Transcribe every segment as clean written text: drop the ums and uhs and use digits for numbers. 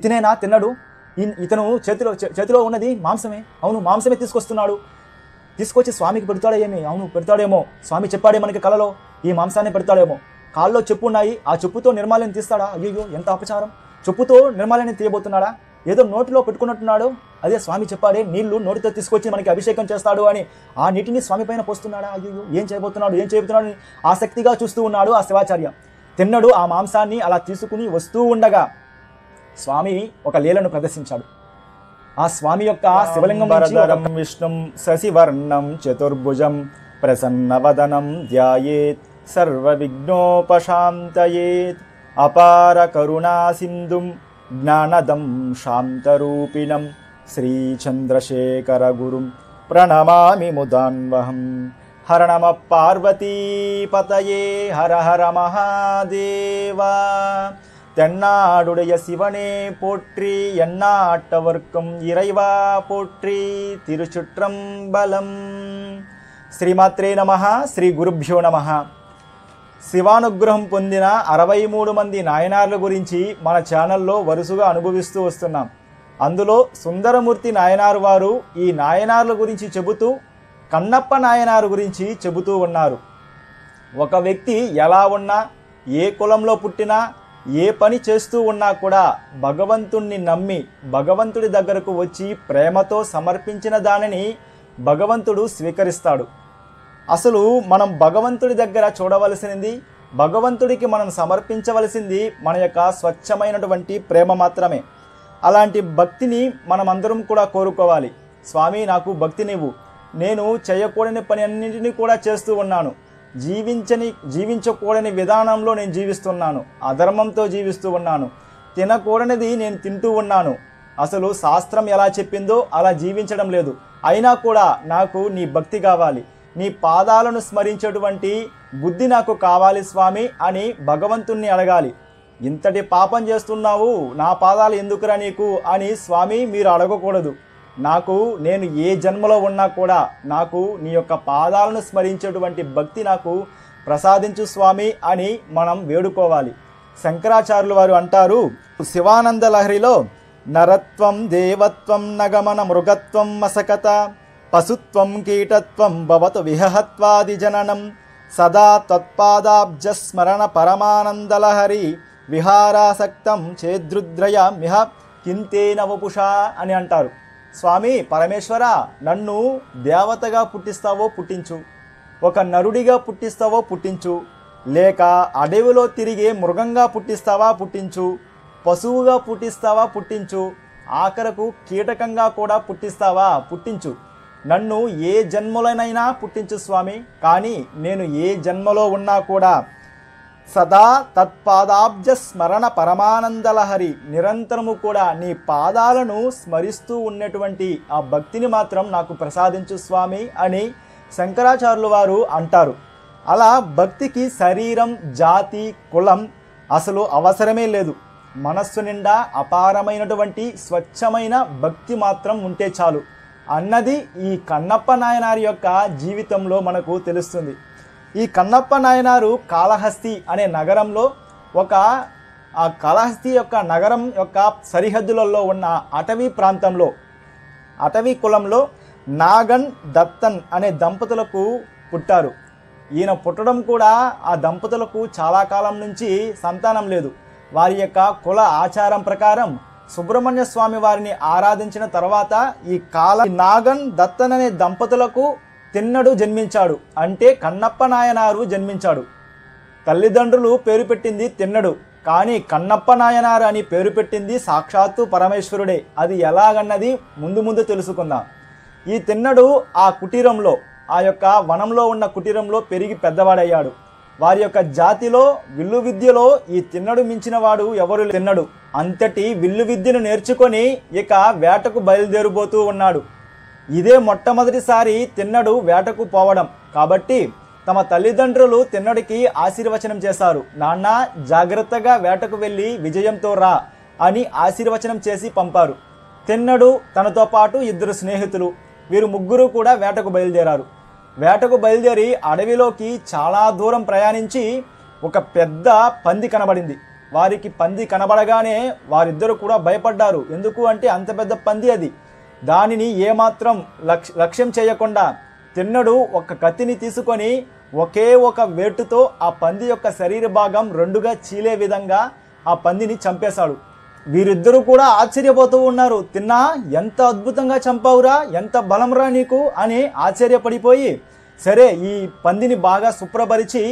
ఇతనేనా తిన్నడు? ఇతను చేతిలో ఉన్నది మాంసమే. అవును, మాంసమే తీసుకొస్తున్నాడు. తీసుకొచ్చి స్వామికి పెడతాడేమో. అవును, పెడతాడేమో. స్వామి చెప్పాడే మనకి కలలో, ఈ మాంసాన్ని పెడతాడేమో. కాల్లో చెప్పు ఉన్నాయి, ఆ చెప్పుతో నిర్మాల్యం తీస్తాడా? అయ్యో, ఎంత అపచారం! చెప్పుతో నిర్మాల్యాన్ని తీయబోతున్నాడా? ఏదో నోటిలో పెట్టుకున్నట్టున్నాడు. అదే స్వామి చెప్పాడే, నీళ్లు నోటితో తీసుకొచ్చి మనకి అభిషేకం చేస్తాడు అని. ఆ నీటిని స్వామి పైన పోస్తున్నాడా? అయ్యో, ఏం చేయబోతున్నాడు అని ఆసక్తిగా చూస్తూ ఉన్నాడు ఆ శివాచార్య. తిన్నడు ఆ మాంసాన్ని అలా తీసుకుని వస్తూ ఉండగా స్వామి ఒక లీలను ప్రదర్శించాడు. ఆ స్వామి యొక్క శివలింగం నుంచి విష్ణుం శశివర్ణం చతుర్భుజం ప్రసన్నవదనం ధ్యాయేత్ సర్వ విఘ్నోపశాంతయేత్ అపార కరుణా సింధుం జ్ఞానదం శాంతరూపిణం శ్రీచంద్రశేఖర గురుం ప్రణమామి ముదాన్వహం. హర నమ పార్వతీపతయే హర హర మహాదేవా. தென்னாடுடைய சிவனே போற்றி, எண்ணாட்டவர்க்கும் இறைவா போற்றி, తిరుచుట్రంబలం. శ్రీమాత్రే నమః. శ్రీ గురుభ్యో నమః. శివానుగ్రహం పొందిన 63 మంది నాయనార్ల గురించి మన ఛానల్లో వరుసగా అనుభవిస్తూ వస్తున్నాం. అందులో సుందరమూర్తి నాయనారు వారు ఈ నాయనార్ల గురించి చెబుతూ కన్నప్ప నాయనారు గురించి చెబుతూ ఉన్నారు. ఒక వ్యక్తి ఎలా ఉన్నా, ఏ కులంలో పుట్టినా, ఏ పని చేస్తూ ఉన్నా కూడా భగవంతుణ్ణి నమ్మి భగవంతుడి దగ్గరకు వచ్చి ప్రేమతో సమర్పించిన దానిని భగవంతుడు స్వీకరిస్తాడు. అసలు మనం భగవంతుడి దగ్గర చూడవలసినది, భగవంతుడికి మనం సమర్పించవలసింది మన యొక్క స్వచ్ఛమైనటువంటి ప్రేమ మాత్రమే. అలాంటి భక్తిని మనమందరం కూడా కోరుకోవాలి. స్వామి, నాకు భక్తినివ్వు. నేను చేయకూడని పని అన్నింటినీ కూడా చేస్తూ ఉన్నాను. జీవించకూడని విధానంలో నేను జీవిస్తున్నాను. అధర్మంతో జీవిస్తూ ఉన్నాను. తినకూడనిది నేను తింటూ ఉన్నాను. అసలు శాస్త్రం ఎలా చెప్పిందో అలా జీవించడం లేదు. అయినా కూడా నాకు నీ భక్తి కావాలి, నీ పాదాలను స్మరించేటువంటి బుద్ధి నాకు కావాలి స్వామి అని భగవంతుణ్ణి అడగాలి. ఇంతటి పాపం చేస్తున్నావు, నా పాదాలు ఎందుకురా నీకు అని స్వామి మీరు అడగకూడదు. నేను ఏ జన్మలో ఉన్నా కూడా నాకు నీ యొక్క పాదాలను స్మరించేటువంటి భక్తి నాకు ప్రసాదించు స్వామి అని మనం వేడుకోవాలి. శంకరాచార్యులు వారు అంటారు, శివానంద లహరిలో నరత్వం దేవత్వం నగమన మృగత్వం మసకత పశుత్వం కీటత్వం భవతు విహహత్వాది జననం సదా తత్పాదాబ్జ స్మరణ పరమానందలహరి విహారాసక్తం చేద్రుద్రయ మిహ కింతేన వపుషా అని అంటారు. స్వామి పరమేశ్వర, నన్ను దేవతగా పుట్టిస్తావో పుట్టించు, ఒక నరుడిగా పుట్టిస్తావో పుట్టించు, లేక అడవిలో తిరిగే మృగంగా పుట్టిస్తావా పుట్టించు, పశువుగా పుట్టిస్తావా పుట్టించు, ఆఖరకు కీటకంగా కూడా పుట్టిస్తావా పుట్టించు. నన్ను ఏ జన్మలోనైనా పుట్టించు స్వామి. కానీ నేను ఏ జన్మలో ఉన్నా కూడా సదా తత్పాదాబ్జ స్మరణ పరమానందలహరి, నిరంతరము కూడా నీ పాదాలను స్మరిస్తూ ఉన్నటువంటి ఆ భక్తిని మాత్రం నాకు ప్రసాదించు స్వామి అని శంకరాచార్యులు వారు అంటారు. అలా భక్తికి శరీరం, జాతి, కులం అసలు అవసరమే లేదు. మనస్సు నిండా అపారమైనటువంటి స్వచ్ఛమైన భక్తి మాత్రం ఉంటే చాలు అన్నది ఈ కన్నప్ప నాయనారి యొక్క జీవితంలో మనకు తెలుస్తుంది. ఈ కన్నప్ప నాయనారు కాళహస్తి అనే నగరంలో ఆ కాళహస్తి యొక్క నగరం యొక్క సరిహద్దులలో ఉన్న అటవీ ప్రాంతంలో, అటవీ కులంలో నాగన్ దత్తన్ అనే దంపతులకు పుట్టారు. ఈయన పుట్టడం కూడా ఆ దంపతులకు చాలా కాలం నుంచి సంతానం లేదు. వారి యొక్క కుల ఆచారం ప్రకారం సుబ్రహ్మణ్య స్వామి వారిని ఆరాధించిన తర్వాత ఈ నాగన్ దత్తన్ అనే దంపతులకు తిన్నడు జన్మించాడు. అంటే కన్నప్ప నాయనారు జన్మించాడు. తల్లిదండ్రులు పేరు పెట్టింది తిన్నడు, కానీ కన్నప్ప నాయనారు అని పేరు పెట్టింది సాక్షాత్తు పరమేశ్వరుడే. అది ఎలాగన్నది ముందు తెలుసుకుందాం. ఈ తిన్నడు ఆ కుటీరంలో, ఆ యొక్క వనంలో ఉన్న కుటీరంలో పెరిగి పెద్దవాడయ్యాడు. వారి యొక్క జాతిలో విల్లు విద్యలో ఈ తిన్నడు మించిన వాడు ఎవరు తిన్నడు. అంతటి విల్లు విద్యను నేర్చుకొని ఇక వేటకు బయలుదేరిపోతూ ఉన్నాడు. ఇదే మొట్టమొదటిసారి తిన్నడు వేటకు పోవడం కాబట్టి తమ తల్లిదండ్రులు తిన్నడికి ఆశీర్వచనం చేశారు. నాన్న, జాగ్రత్తగా వేటకు వెళ్ళి విజయంతో రా అని ఆశీర్వచనం చేసి పంపారు. తిన్నడు తనతో పాటు 2 స్నేహితులు, వీరు ముగ్గురు కూడా వేటకు బయలుదేరారు. వేటకు బయలుదేరి అడవిలోకి చాలా దూరం ప్రయాణించి ఒక పెద్ద పంది కనబడింది. వారికి పంది కనబడగానే వారిద్దరూ కూడా భయపడ్డారు. ఎందుకు అంటే అంత పెద్ద పంది అది. దానిని ఏమాత్రం లక్ష్యం చేయకుండా తిన్నడు ఒక కత్తిని తీసుకొని ఒకే ఒక వేటుతో ఆ పంది యొక్క శరీర భాగం రెండుగా చీలే విధంగా ఆ పందిని చంపేశాడు. వీరిద్దరూ కూడా ఆశ్చర్యపోతూ ఉన్నారు. తిన్నా, ఎంత అద్భుతంగా చంపావురా, ఎంత బలంరా నీకు అని ఆశ్చర్యపడిపోయి, సరే ఈ పందిని బాగా శుభ్రపరిచి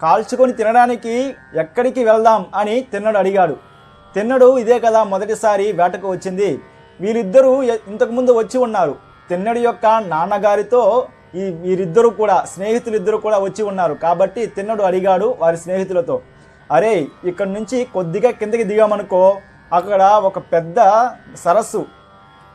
కాల్చుకొని తినడానికి ఎక్కడికి వెళ్దాం అని తిన్నడు అడిగాడు. తిన్నడు ఇదే కదా మొదటిసారి వేటకు వచ్చింది. వీరిద్దరూ ఇంతకుముందు వచ్చి ఉన్నారు. తిన్నడి యొక్క నాన్నగారితో వీరిద్దరూ కూడా స్నేహితులిద్దరూ కూడా వచ్చి ఉన్నారు. కాబట్టి తిన్నడు అడిగాడు వారి స్నేహితులతో, అరే ఇక్కడ నుంచి కొద్దిగా కిందకి దిగామనుకో, అక్కడ ఒక పెద్ద సరస్సు,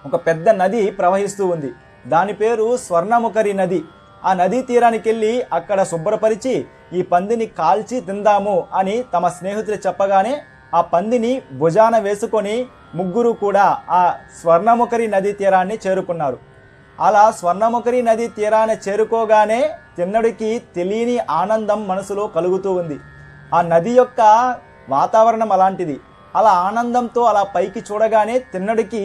ఒక పెద్ద నది ప్రవహిస్తూ ఉంది. దాని పేరు స్వర్ణముఖరి నది. ఆ నదీ తీరానికి వెళ్ళి అక్కడ శుభ్రపరిచి ఈ పందిని కాల్చి తిందాము అని తమ స్నేహితులు చెప్పగానే ఆ పందిని భుజాన వేసుకొని ముగ్గురు కూడా ఆ స్వర్ణముఖరి నదీ తీరాన్ని చేరుకున్నారు. అలా స్వర్ణముఖరి నదీ తీరాన్ని చేరుకోగానే తిన్నడికి తెలియని ఆనందం మనసులో కలుగుతూ ఉంది. ఆ నది యొక్క వాతావరణం అలాంటిది. అలా ఆనందంతో అలా పైకి చూడగానే తిన్నడికి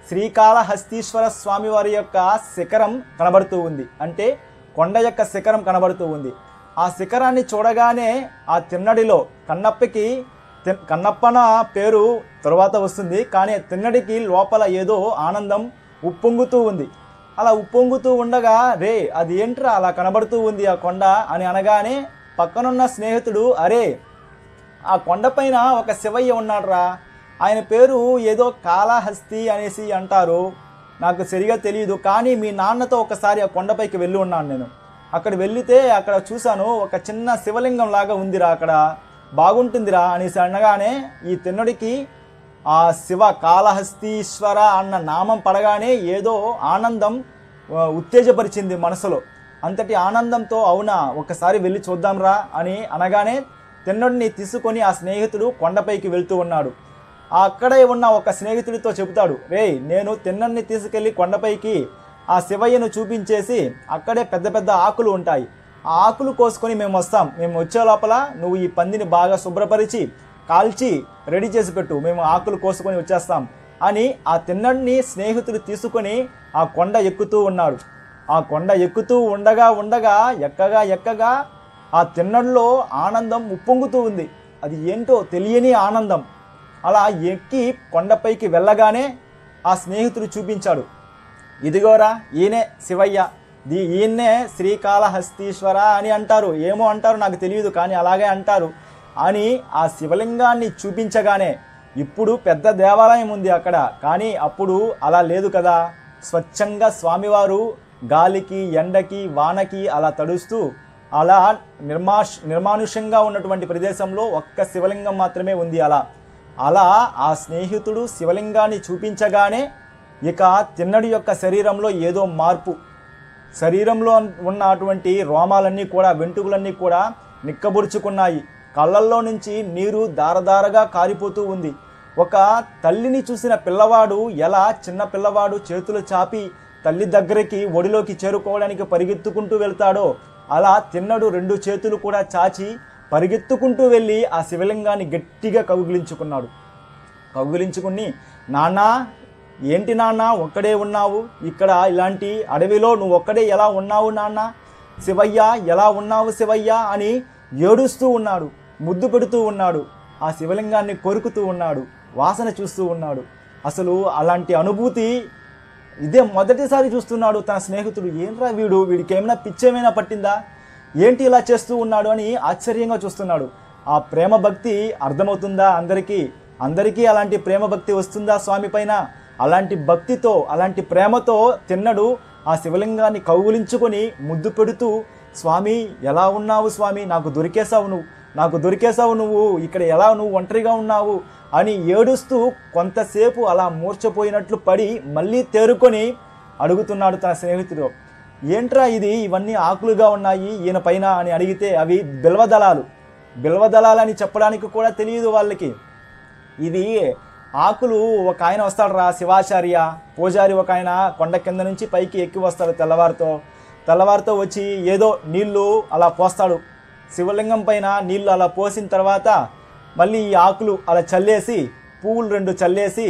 శ్రీకాళహస్తీశ్వర స్వామి వారి యొక్క శిఖరం కనబడుతూ ఉంది. అంటే కొండ యొక్క శిఖరం కనబడుతూ ఉంది. ఆ శిఖరాన్ని చూడగానే ఆ తిన్నడిలో కన్నప్పన పేరు తరువాత వస్తుంది, కానీ తిన్నడికి లోపల ఏదో ఆనందం ఉప్పొంగుతూ ఉంది. అలా ఉప్పొంగుతూ ఉండగా, రే అది ఏంట్రా అలా కనబడుతూ ఉంది ఆ కొండ అని అనగానే పక్కనున్న స్నేహితుడు, అరే ఆ కొండపైన ఒక శివయ్య ఉన్నాడురా, ఆయన పేరు ఏదో కాళహస్తి అనేసి అంటారు, నాకు సరిగా తెలియదు, కానీ మీ నాన్నతో ఒకసారి ఆ కొండపైకి వెళ్ళి ఉన్నాను నేను. అక్కడ వెళితే అక్కడ చూశాను, ఒక చిన్న శివలింగం లాగా ఉందిరా, అక్కడ బాగుంటుందిరా అనేసి అనగానే ఈ తిన్నడికి ఆ శివ కాళహస్తీశ్వర అన్న నామం పడగానే ఏదో ఆనందం ఉత్తేజపరిచింది మనసులో. అంతటి ఆనందంతో అవునా ఒకసారి వెళ్ళి చూద్దాంరా అని అనగానే తిన్నడిని తీసుకొని ఆ స్నేహితుడు కొండపైకి వెళ్తూ ఉన్నాడు. అక్కడే ఉన్న ఒక స్నేహితుడితో చెబుతాడు, రే నేను తిన్నడిని తీసుకెళ్ళి కొండపైకి ఆ శివయ్యను చూపించేసి అక్కడే పెద్ద పెద్ద ఆకులు ఉంటాయి, ఆ ఆకులు కోసుకొని మేము వస్తాం, మేము వచ్చే లోపల నువ్వు ఈ పందిని బాగా శుభ్రపరిచి కాల్చి రెడీ చేసి పెట్టు, మేము ఆకులు కోసుకొని వచ్చేస్తాం అని ఆ తిన్నడిని స్నేహితుడు తీసుకొని ఆ కొండ ఎక్కుతూ ఉన్నాడు. ఆ కొండ ఎక్కుతూ ఉండగా ఎక్కగా ఆ తిన్నడిలో ఆనందం ఉప్పొంగుతూ ఉంది. అది ఏంటో తెలియని ఆనందం. అలా ఎక్కి కొండపైకి వెళ్ళగానే ఆ స్నేహితుడు చూపించాడు, ఇదిగోరా ఈయనే శివయ్య, ఈయన్నే శ్రీకాళహస్తీశ్వర అని అంటారు, ఏమో అంటారు నాకు తెలియదు, కానీ అలాగే అంటారు అని ఆ శివలింగాన్ని చూపించగానే, ఇప్పుడు పెద్ద దేవాలయం ఉంది అక్కడ, కానీ అప్పుడు అలా లేదు కదా, స్వచ్ఛంగా స్వామివారు గాలికి ఎండకి వానకి అలా తడుస్తూ అలా నిర్మానుష్యంగా ఉన్నటువంటి ప్రదేశంలో ఒక్క శివలింగం మాత్రమే ఉంది. అలా ఆ స్నేహితుడు శివలింగాన్ని చూపించగానే ఇక తిన్నడి యొక్క శరీరంలో ఏదో మార్పు, శరీరంలో ఉన్న అటువంటి రోమాలన్నీ కూడా వెంట్రుకలన్నీ కూడా నిక్కబొడుచుకున్నాయి. కళ్ళల్లో నుంచి నీరు దారదారగా కారిపోతూ ఉంది. ఒక తల్లిని చూసిన పిల్లవాడు ఎలా చిన్న పిల్లవాడు చేతులు చాపి తల్లి దగ్గరికి ఒడిలోకి చేరుకోవడానికి పరిగెత్తుకుంటూ వెళ్తాడో అలా తిన్నడు రెండు చేతులు కూడా చాచి పరిగెత్తుకుంటూ వెళ్ళి ఆ శివలింగాన్ని గట్టిగా కౌగిలించుకుని నాన్నా ఏంటి నాన్న ఒక్కడే ఉన్నావు ఇక్కడ, ఇలాంటి అడవిలో నువ్వు ఒక్కడే ఎలా ఉన్నావు నాన్న, శివయ్య ఎలా ఉన్నావు శివయ్య అని ఏడుస్తూ ఉన్నాడు, ముద్దు పెడుతూ ఉన్నాడు, ఆ శివలింగాన్ని కొరుకుతూ ఉన్నాడు, వాసన చూస్తూ ఉన్నాడు. అసలు అలాంటి అనుభూతి ఇదే మొదటిసారి చూస్తున్నాడు తన స్నేహితుడు. ఏంట్రా వీడికి ఏమైనా పిచ్చేమైనా పట్టిందా, ఏంటి ఇలా చేస్తూ ఉన్నాడు అని ఆశ్చర్యంగా చూస్తున్నాడు. ఆ ప్రేమ భక్తి అర్థమవుతుందా అందరికీ అలాంటి ప్రేమ భక్తి వస్తుందా స్వామి పైన? అలాంటి భక్తితో అలాంటి ప్రేమతో తిన్నడు ఆ శివలింగాన్ని కౌగులించుకొని ముద్దు పెడుతూ, స్వామి ఎలా ఉన్నావు స్వామి, నాకు దొరికేసావు నువ్వు ఇక్కడ ఎలా నువ్వు ఒంటరిగా ఉన్నావు అని ఏడుస్తూ కొంతసేపు అలా మూర్చపోయినట్లు పడి మళ్ళీ తేరుకొని అడుగుతున్నాడు తన స్నేహితుడు, ఏంట్రా ఇవన్నీ ఆకులుగా ఉన్నాయి ఈయన పైన అని అడిగితే అవి బిల్వదళాలు అని చెప్పడానికి కూడా తెలియదు వాళ్ళకి. ఇది ఆకులు ఒక ఆయన వస్తాడు రా, శివాచార్య పూజారి ఒక ఆయన కొండ కింద నుంచి పైకి ఎక్కి వస్తాడు తెల్లవారితో వచ్చి ఏదో నీళ్లు అలా పోస్తాడు శివలింగం పైన. నీళ్లు అలా పోసిన తర్వాత మళ్ళీ ఈ ఆకులు అలా చల్లేసి పువ్వులు 2 చల్లేసి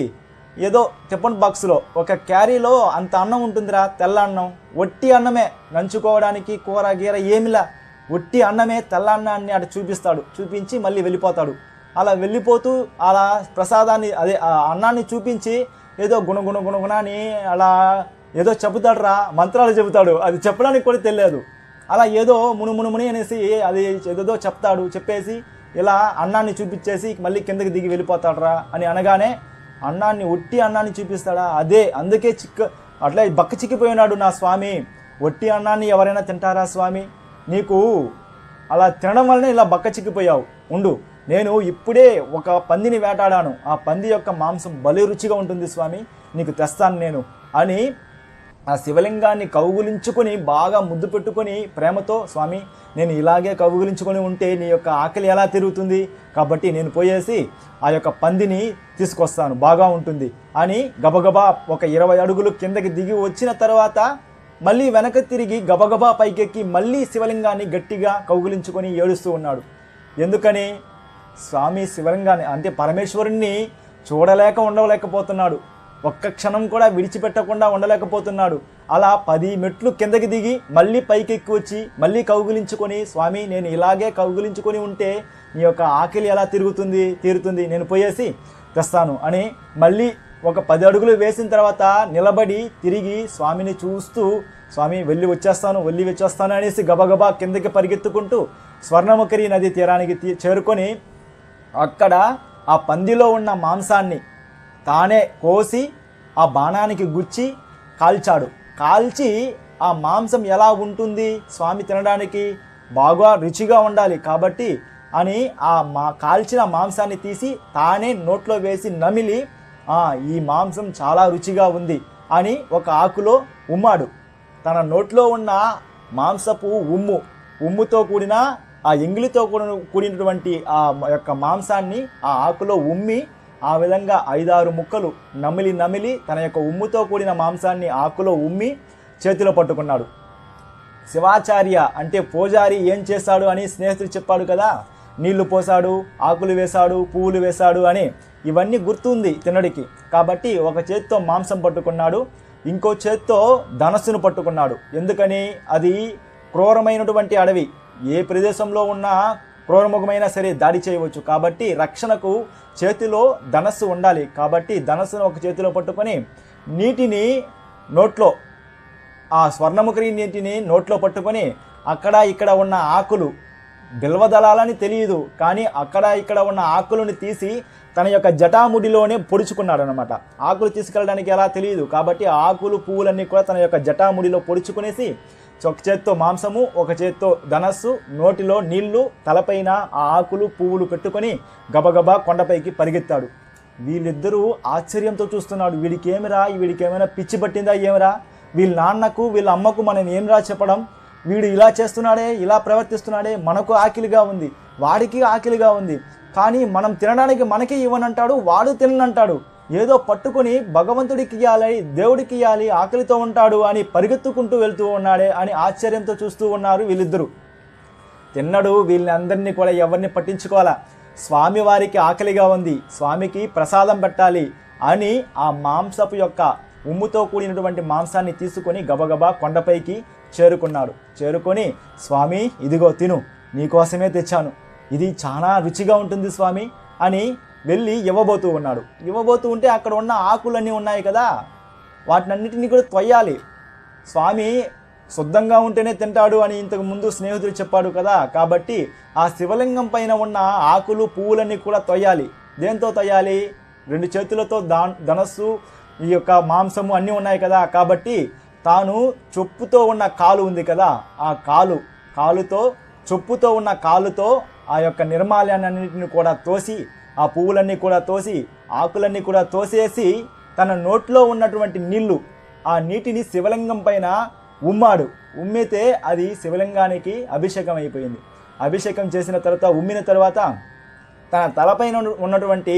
ఏదో టిఫిన్ బాక్స్లో ఒక క్యారీలో అంత అన్నం ఉంటుందిరా, తెల్ల అన్నం, ఒట్టి అన్నమే, నంచుకోవడానికి కూర గీర ఏమిలా, ఒట్టి అన్నమే, తెల్ల అన్నాన్ని అటు చూపిస్తాడు. చూపించి మళ్ళీ వెళ్ళిపోతాడు. అలా వెళ్ళిపోతూ అలా ప్రసాదాన్ని అదే అన్నాన్ని చూపించి ఏదో గుణగుణ అని అలా ఏదో చెబుతాడు రా, మంత్రాలు చెబుతాడు. అది చెప్పడానికి కూడా తెలియదు. అలా ఏదో మునుముని అనేసి అది ఏదో చెప్తాడు. చెప్పేసి ఇలా అన్నాన్ని చూపించేసి మళ్ళీ కిందకి దిగి వెళ్ళిపోతాడు రా అని అనగానే అన్నాన్ని ఒట్టి అన్నాన్ని చూపిస్తాడా? అదే, అందుకే అట్లా బక్క చిక్కిపోయినాడు నా స్వామి. ఒట్టి అన్నాన్ని ఎవరైనా తింటారా స్వామి? నీకు అలా తినడం వల్లనే ఇలా బక్క చిక్కిపోయావు. ఉండు, నేను ఇప్పుడే ఒక పందిని వేటాడాను. ఆ పంది యొక్క మాంసం భలే రుచిగా ఉంటుంది స్వామి, నీకు తెస్తాను నేను అని ఆ శివలింగాన్ని కౌగులించుకొని బాగా ముద్దు పెట్టుకొని ప్రేమతో, స్వామి నేను ఇలాగే కౌగులించుకొని ఉంటే నీ యొక్క ఆకలి ఎలా తిరుగుతుంది, కాబట్టి నేను పోయేసి ఆ యొక్క పందిని తీసుకొస్తాను, బాగా ఉంటుంది అని గబగబా ఒక 20 అడుగులు కిందకి దిగి వచ్చిన తర్వాత మళ్ళీ వెనక తిరిగి గబగబా పైకెక్కి మళ్ళీ శివలింగాన్ని గట్టిగా కౌగులించుకొని ఏడుస్తూ ఉన్నాడు. ఎందుకని? స్వామి శివలింగాన్ని అంటే పరమేశ్వరుణ్ణి చూడలేక ఉండలేకపోతున్నాడు. ఒక్క క్షణం కూడా విడిచిపెట్టకుండా ఉండలేకపోతున్నాడు. అలా 10 మెట్లు కిందకి దిగి మళ్ళీ పైకెక్కి వచ్చి మళ్ళీ కౌగులించుకొని, స్వామి నేను ఇలాగే కౌగులించుకొని ఉంటే నీ యొక్క ఆకలి ఎలా తీరుతుంది, నేను పోయేసి తెస్తాను అని మళ్ళీ ఒక 10 అడుగులు వేసిన తర్వాత నిలబడి తిరిగి స్వామిని చూస్తూ, స్వామి వెళ్ళి వచ్చేస్తాను అనేసి గబగబా కిందకి పరిగెత్తుకుంటూ స్వర్ణముఖరి నది తీరానికి చేరుకొని అక్కడ ఆ పందిలో ఉన్న మాంసాన్ని తానే కోసి ఆ బాణానికి గుచ్చి కాల్చాడు. కాల్చి ఆ మాంసం ఎలా ఉంటుంది స్వామి తినడానికి, బాగా రుచిగా ఉండాలి కాబట్టి అని కాల్చిన మాంసాన్ని తీసి తానే నోట్లో వేసి నమిలి, ఈ మాంసం చాలా రుచిగా ఉంది అని ఒక ఆకులో ఉమ్మాడు. తన నోట్లో ఉన్న మాంసపు ఉమ్ముతో కూడిన ఆ ఎంగిలితో కూడినటువంటి ఆ యొక్క మాంసాన్ని ఆ ఆకులో ఉమ్మి ఆ విధంగా 5-6 ముక్కలు నమిలి తన యొక్క ఉమ్ముతో కూడిన మాంసాన్ని ఆకులో ఉమ్మి చేతిలో పట్టుకున్నాడు. శివాచార్య అంటే పూజారి ఏం చేశాడు అని స్నేహితుడు చెప్పాడు కదా, నీళ్లు పోసాడు, ఆకులు వేశాడు, పువ్వులు వేశాడు అని. ఇవన్నీ గుర్తుంది తినడికి. కాబట్టి ఒక చేత్తో మాంసం పట్టుకున్నాడు, ఇంకో చేత్తో ధనస్సును పట్టుకున్నాడు. ఎందుకని? అది క్రూరమైనటువంటి అడవి, ఏ ప్రదేశంలో ఉన్నా క్రూరముఖమైనా సరే దాడి చేయవచ్చు. కాబట్టి రక్షణకు చేతిలో ధనస్సు ఉండాలి. కాబట్టి ధనస్సును ఒక చేతిలో పట్టుకొని నీటిని నోట్లో, ఆ స్వర్ణముఖరి నీటిని నోట్లో పట్టుకొని అక్కడ ఇక్కడ ఉన్న ఆకులు, బిల్వదళాలని తెలియదు కానీ అక్కడ ఇక్కడ ఉన్న ఆకులను తీసి తన యొక్క జటాముడిలోనే పొడుచుకున్నాడు అనమాట. ఆకులు తీసుకెళ్ళడానికి ఎలా తెలియదు కాబట్టి ఆకులు పువ్వులన్నీ కూడా తన యొక్క జటాముడిలో పొడుచుకునేసి ఒక చేత్తో మాంసము, ఒక చేత్తో ధనస్సు, నోటిలో నీళ్లు, తలపైన ఆ ఆకులు పువ్వులు పెట్టుకొని గబగబా కొండపైకి పరిగెత్తాడు. వీళ్ళిద్దరూ ఆశ్చర్యంతో చూస్తున్నాడు. వీడికేమైనా పిచ్చి పట్టిందా ఏమిరా, వీళ్ళ నాన్నకు వీళ్ళ అమ్మకు మనం ఏమిరా చెప్పడం, వీడు ఇలా చేస్తున్నాడే, ఇలా ప్రవర్తిస్తున్నాడే, మనకు ఆకలిగా ఉంది, వాడికి ఆకలిగా ఉంది, కానీ మనం తినడానికి మనకే ఇవ్వనంటాడు, వాడు తిననంటాడు, ఏదో పట్టుకొని భగవంతుడికి ఇవ్వాలి, దేవుడికి ఇవ్వాలి, ఆకలితో ఉంటాడు అని పరిగెత్తుకుంటూ వెళ్తూ ఉన్నాడే అని ఆశ్చర్యంతో చూస్తూ ఉన్నారు వీళ్ళిద్దరూ. తిన్నడు వీళ్ళని అందరినీ కూడా ఎవరిని పట్టించుకోవాలా, స్వామి వారికి ఆకలిగా ఉంది, స్వామికి ప్రసాదం పెట్టాలి అని ఆ మాంసపు యొక్క ఉమ్ముతో కూడినటువంటి మాంసాన్ని తీసుకొని గబగబా కొండపైకి చేరుకున్నాడు. చేరుకొని, స్వామి ఇదిగో తిను, నీకోసమే తెచ్చాను, ఇది చాలా రుచిగా ఉంటుంది స్వామి అని వెళ్ళి ఇవ్వబోతూ ఉన్నాడు. ఇవ్వబోతూ ఉంటే అక్కడ ఉన్న ఆకులన్నీ ఉన్నాయి కదా, వాటినన్నిటినీ కూడా తొయ్యాలి. స్వామి శుద్ధంగా ఉంటేనే తింటాడు అని ఇంతకు ముందు స్నేహితుడు చెప్పాడు కదా, కాబట్టి ఆ శివలింగం పైన ఉన్న ఆకులు పువ్వులన్నీ కూడా తొయ్యాలి. దేంతో తొయ్యాలి? 2 చేతులతో ధనస్సు, ఈ యొక్క మాంసము అన్నీ ఉన్నాయి కదా, కాబట్టి తాను చొప్పుతో ఉన్న కాలు ఉంది కదా, ఆ కాలుతో చొప్పుతో ఉన్న కాలుతో ఆ యొక్క నిర్మాల్యాన్నింటిని కూడా తోసి, ఆ పువ్వులన్నీ కూడా తోసి, ఆకులన్నీ కూడా తోసేసి తన నోట్లో ఉన్నటువంటి నీళ్లు, ఆ నీటిని శివలింగం పైన ఉమ్మాడు. ఉమ్మితే అది శివలింగానికి అభిషేకం అయిపోయింది. అభిషేకం చేసిన తర్వాత, ఉమ్మిన తర్వాత తన తలపైన ఉన్నటువంటి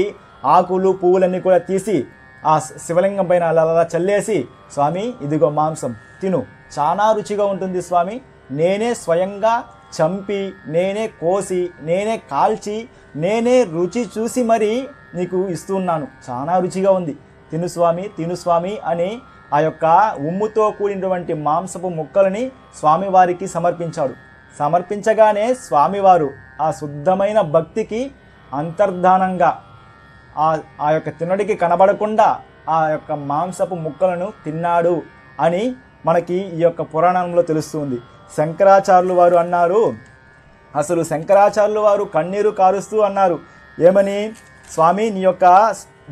ఆకులు పువ్వులన్నీ కూడా తీసి ఆ శివలింగం పైన అలా చల్లేసి, స్వామి ఇదిగో మాంసం తిను, చాలా రుచిగా ఉంటుంది స్వామి, నేనే స్వయంగా చంపి, నేనే కోసి, నేనే కాల్చి, నేనే రుచి చూసి మరీ నీకు ఇస్తున్నాను. చాలా రుచిగా ఉంది, తిను స్వామి, తిను స్వామి అని ఆ యొక్క ఉమ్ముతో కూడినటువంటి మాంసపు ముక్కలని స్వామివారికి సమర్పించాడు. సమర్పించగానే స్వామివారు ఆ శుద్ధమైన భక్తికి అంతర్ధానంగా ఆ యొక్క తిన్నడికి కనబడకుండా ఆ యొక్క మాంసపు ముక్కలను తిన్నాడు అని మనకి ఈ యొక్క పురాణంలో తెలుస్తుంది. శంకరాచార్యులు వారు అన్నారు, అసలు శంకరాచార్యులు వారు కన్నీరు కారుస్తూ అన్నారు, ఏమని? స్వామి, నీ యొక్క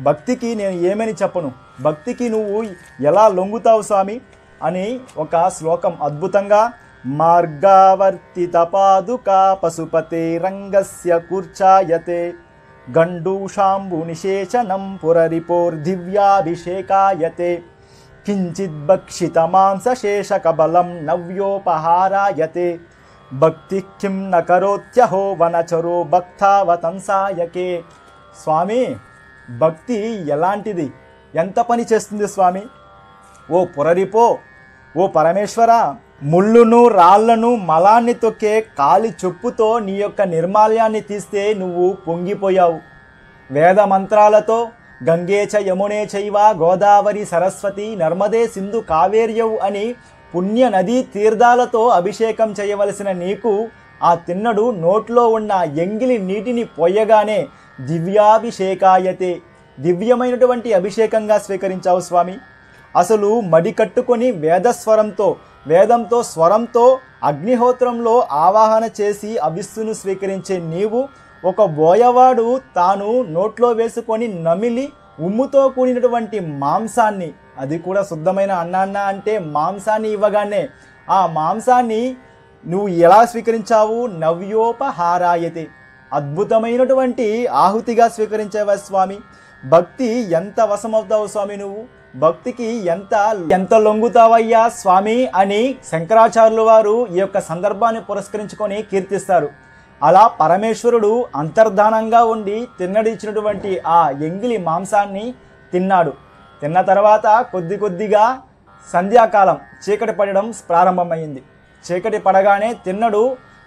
భక్తికి నేను ఏమని చెప్పను, భక్తికి నువ్వు ఎలా లొంగుతావు స్వామి అని ఒక శ్లోకం అద్భుతంగా, మార్గావర్తిత పాదుకా పశుపతే రంగస్య కూర్చాయతే గండూషాంబు నిశేషనం పురరిపోర్దివ్యాభిషేకాయతే కించిద్భక్షిత మాంసశేషకబలం నవ్యోపహారాయతే భక్తి కిం న కరోత్యహో వనచరో భక్తావతంసాయకే. స్వామి, భక్తి ఎలాంటిది, ఎంత పని చేస్తుంది స్వామి? ఓ పురరిపో, ఓ పరమేశ్వర, ముళ్ళును రాళ్లను మలాన్ని తొక్కే కాలి చెప్పుతో నీ యొక్క నిర్మాల్యాన్ని తీస్తే నువ్వు పొంగిపోయావు. వేద మంత్రాలతో గంగే చ యమునే చైవ గోదావరి సరస్వతి నర్మదే సింధు కావేర్యవు అని పుణ్య నదీ తీర్థాలతో అభిషేకం చేయవలసిన నీకు ఆ తిన్నడు నోట్లో ఉన్న ఎంగిలి నీటిని పోయగానే దివ్యాభిషేకాయతే, దివ్యమైనటువంటి అభిషేకంగా స్వీకరించావు స్వామి. అసలు మడి కట్టుకొని వేదంతో స్వరంతో అగ్నిహోత్రంలో ఆవాహన చేసి అవిస్సును స్వీకరించే నీవు ఒక బోయవాడు తాను నోట్లో వేసుకొని నమిలి ఉమ్ముతో కూడినటువంటి మాంసాన్ని, అది కూడా శుద్ధమైన అన్నాన్న అంటే మాంసాన్ని ఇవ్వగానే ఆ మాంసాన్ని నువ్వు ఎలా స్వీకరించావు? నవ్యోపహారాయతే, అద్భుతమైనటువంటి ఆహుతిగా స్వీకరించావా స్వామి. భక్తి ఎంత వశమవుతావు స్వామి, నువ్వు భక్తికి ఎంత లొంగుతావయ్యా స్వామి అని శంకరాచార్యులు వారు ఈ యొక్క సందర్భాన్ని పురస్కరించుకొని కీర్తిస్తారు. అలా పరమేశ్వరుడు అంతర్ధానంగా ఉండి తిన్నడిచ్చినటువంటి ఆ ఎంగిలి మాంసాన్ని తిన్నాడు. తిన్న తర్వాత కొద్దిగా సంధ్యాకాలం చీకటి పడడం ప్రారంభమైంది. చీకటి పడగానే తిన్నడు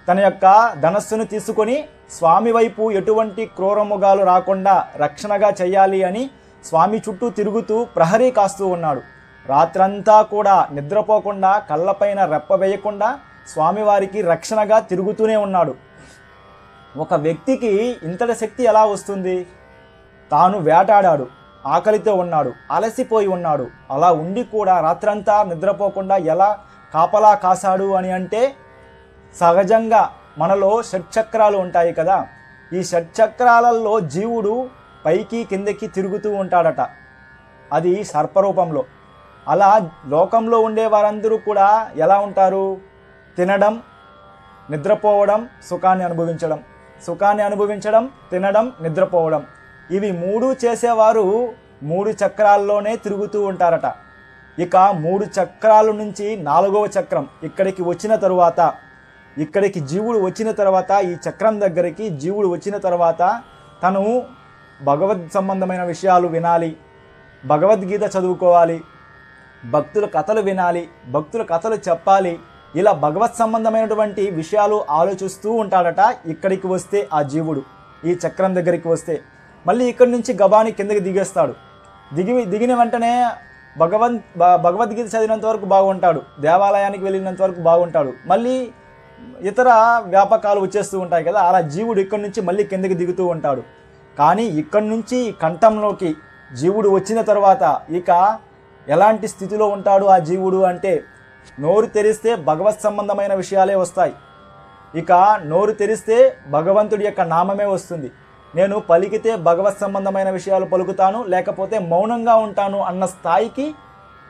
తన యొక్క ధనస్సును తీసుకొని స్వామి వైపు ఎటువంటి క్రూరముగాలు రాకుండా రక్షణగా చేయాలి అని స్వామి చుట్టూ తిరుగుతూ ప్రహరీ కాస్తూ ఉన్నాడు. రాత్రంతా కూడా నిద్రపోకుండా కళ్ళపైన రెప్ప వేయకుండా స్వామివారికి రక్షణగా తిరుగుతూనే ఉన్నాడు. ఒక వ్యక్తికి ఇంతటి శక్తి ఎలా వస్తుంది? తాను వేటాడాడు, ఆకలితో ఉన్నాడు, అలసిపోయి ఉన్నాడు, అలా ఉండి కూడా రాత్రంతా నిద్రపోకుండా ఎలా కాపలా కాశాడు అని అంటే, సహజంగా మనలో షట్చక్రాలు ఉంటాయి కదా, ఈ షట్చక్రాలలో జీవుడు పైకి కిందకి తిరుగుతూ ఉంటాడట, అది సర్పరూపంలో. అలా లోకంలో ఉండే వారందరూ కూడా ఎలా ఉంటారు? తినడం, నిద్రపోవడం, సుఖాన్ని అనుభవించడం, తినడం, నిద్రపోవడం, ఇవి మూడు చేసేవారు 3 చక్రాల్లోనే తిరుగుతూ ఉంటారట. ఇక 3 చక్రాల నుంచి 4వ చక్రం ఇక్కడికి జీవుడు వచ్చిన తర్వాత ఈ చక్రం దగ్గరికి జీవుడు వచ్చిన తర్వాత తను భగవద్ సంబంధమైన విషయాలు వినాలి, భగవద్గీత చదువుకోవాలి, భక్తుల కథలు వినాలి, భక్తుల కథలు చెప్పాలి, ఇలా భగవత్ సంబంధమైనటువంటి విషయాలు ఆలోచిస్తూ ఉంటాడట. ఇక్కడికి వస్తే ఆ జీవుడు ఈ చక్రం దగ్గరికి వస్తే మళ్ళీ ఇక్కడి నుంచి గబాని కిందకి దిగేస్తాడు. దిగిన వెంటనే భగవద్గీత చదివినంత వరకు బాగుంటాడు, దేవాలయానికి వెళ్ళినంత వరకు బాగుంటాడు, మళ్ళీ ఇతర వ్యాపకాలు వచ్చేస్తూ ఉంటాయి కదా, అలా జీవుడు ఇక్కడి నుంచి మళ్ళీ కిందకి దిగుతూ ఉంటాడు. కానీ ఇక్కడి నుంచి కంఠంలోకి జీవుడు వచ్చిన తర్వాత ఇక ఎలాంటి స్థితిలో ఉంటాడు ఆ జీవుడు అంటే, నోరు తెరిస్తే భగవత్ సంబంధమైన విషయాలే వస్తాయి. ఇక నోరు తెరిస్తే భగవంతుడి యొక్క నామమే వస్తుంది. నేను పలికితే భగవత్ సంబంధమైన విషయాలు పలుకుతాను, లేకపోతే మౌనంగా ఉంటాను అన్న స్థాయికి